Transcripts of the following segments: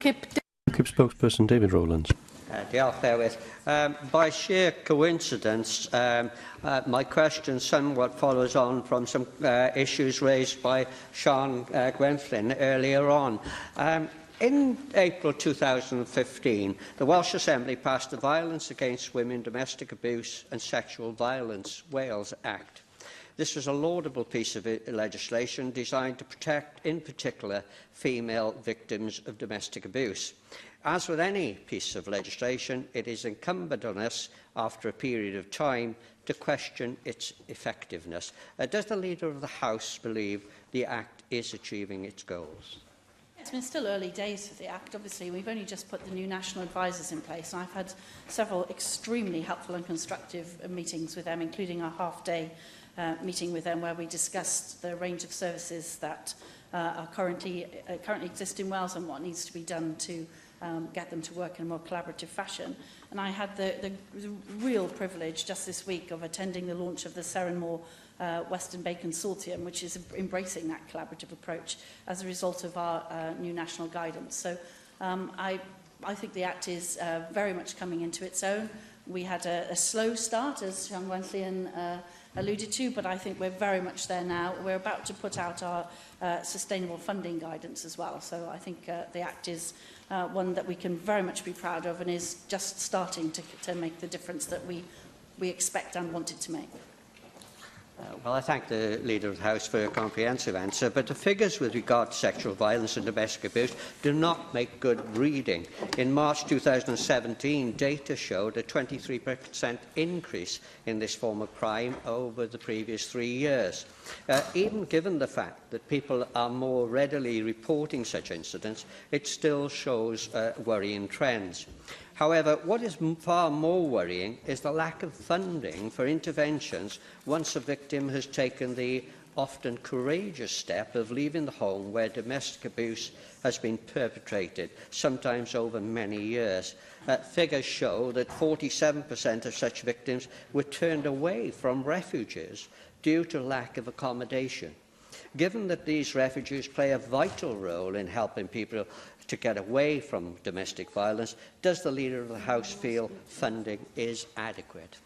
UKIP spokesperson David Rowland. By sheer coincidence, my question somewhat follows on from some issues raised by Sean Gwenflyn earlier on. In April 2015, the Welsh Assembly passed the Violence Against Women, Domestic Abuse and Sexual Violence Wales Act. This was a laudable piece of legislation designed to protect, in particular, female victims of domestic abuse. As with any piece of legislation, it is incumbent on us, after a period of time, to question its effectiveness. Does the Leader of the House believe the Act is achieving its goals? It's been still early days for the Act. Obviously, we've only just put the new national advisors in place, and I've had several extremely helpful and constructive meetings with them, including a half-day meeting with them where we discussed the range of services that are currently exist in Wales and what needs to be done to get them to work in a more collaborative fashion. And I had the real privilege just this week of attending the launch of the Serenmore Western Bay Consortium, which is embracing that collaborative approach as a result of our new national guidance. So I think the Act is very much coming into its own. We had a slow start, as Sean Gwenflyn alluded to, but I think we're very much there now. We're about to put out our sustainable funding guidance as well. So I think the Act is one that we can very much be proud of and is just starting to make the difference that we expect and want it to make. Well, I thank the Leader of the House for a comprehensive answer, but the figures with regard to sexual violence and domestic abuse do not make good reading. In March 2017, data showed a 23% increase in this form of crime over the previous 3 years. Even given the fact that people are more readily reporting such incidents, it still shows worrying trends. However, what is far more worrying is the lack of funding for interventions once a victim has taken the often courageous step of leaving the home where domestic abuse has been perpetrated, sometimes over many years. Figures show that 47% of such victims were turned away from refuges due to lack of accommodation. Given that these refuges play a vital role in helping people to get away from domestic violence, does the Leader of the House feel funding is adequate?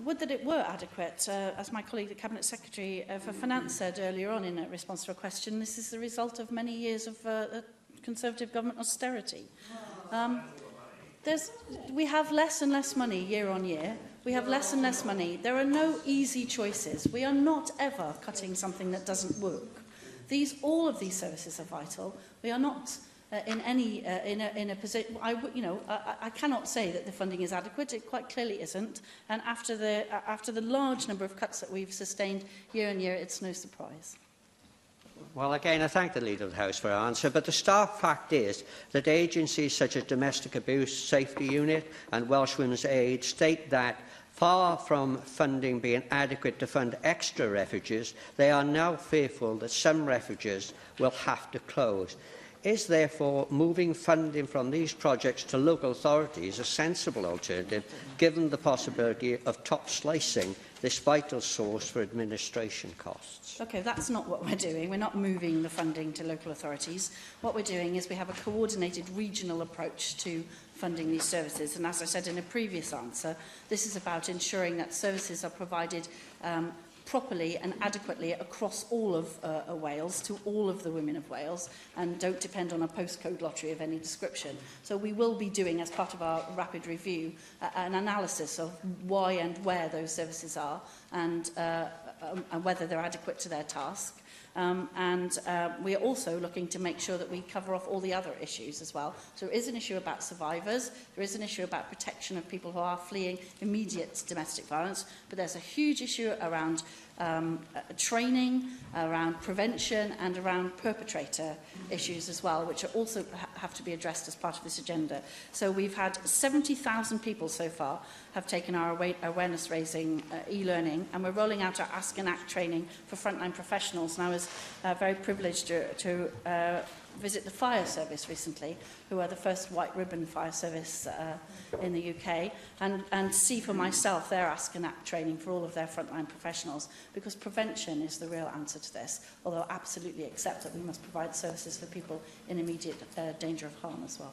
Would that it were adequate. As my colleague, the Cabinet Secretary for Finance, said earlier on in a response to a question, this is the result of many years of Conservative government austerity. We have less and less money year on year. We have less and less money. There are no easy choices. We are not ever cutting something that doesn't work. All of these services are vital. We are not in a position. I cannot say that the funding is adequate. It quite clearly isn't. And after the large number of cuts that we've sustained year on year, it's no surprise. Well, again, I thank the Leader of the House for her answer, but the stark fact is that agencies such as Domestic Abuse Safety Unit and Welsh Women's Aid state that far from funding being adequate to fund extra refuges, they are now fearful that some refuges will have to close. Is therefore moving funding from these projects to local authorities a sensible alternative, given the possibility of top-slicing this vital source for administration costs? OK, that's not what we're doing. We're not moving the funding to local authorities. What we're doing is we have a coordinated regional approach to funding these services. And as I said in a previous answer, this is about ensuring that services are provided properly and adequately across all of Wales, to all of the women of Wales, and don't depend on a postcode lottery of any description. So we will be doing, as part of our rapid review, an analysis of why and where those services are and whether they're adequate to their task. We are also looking to make sure that we cover off all the other issues as well. So there is an issue about survivors, there is an issue about protection of people who are fleeing immediate domestic violence, but there's a huge issue around training, around prevention and around perpetrator issues as well, which are also have to be addressed as part of this agenda. So we've had 70,000 people so far have taken our awareness-raising e-learning, and we're rolling out our Ask and Act training for frontline professionals. And I was very privileged to visit the fire service recently, who are the first white ribbon fire service in the UK, and see for myself their Ask and Act training for all of their frontline professionals, because prevention is the real answer to this, although I absolutely accept that we must provide services for people in immediate danger of harm as well.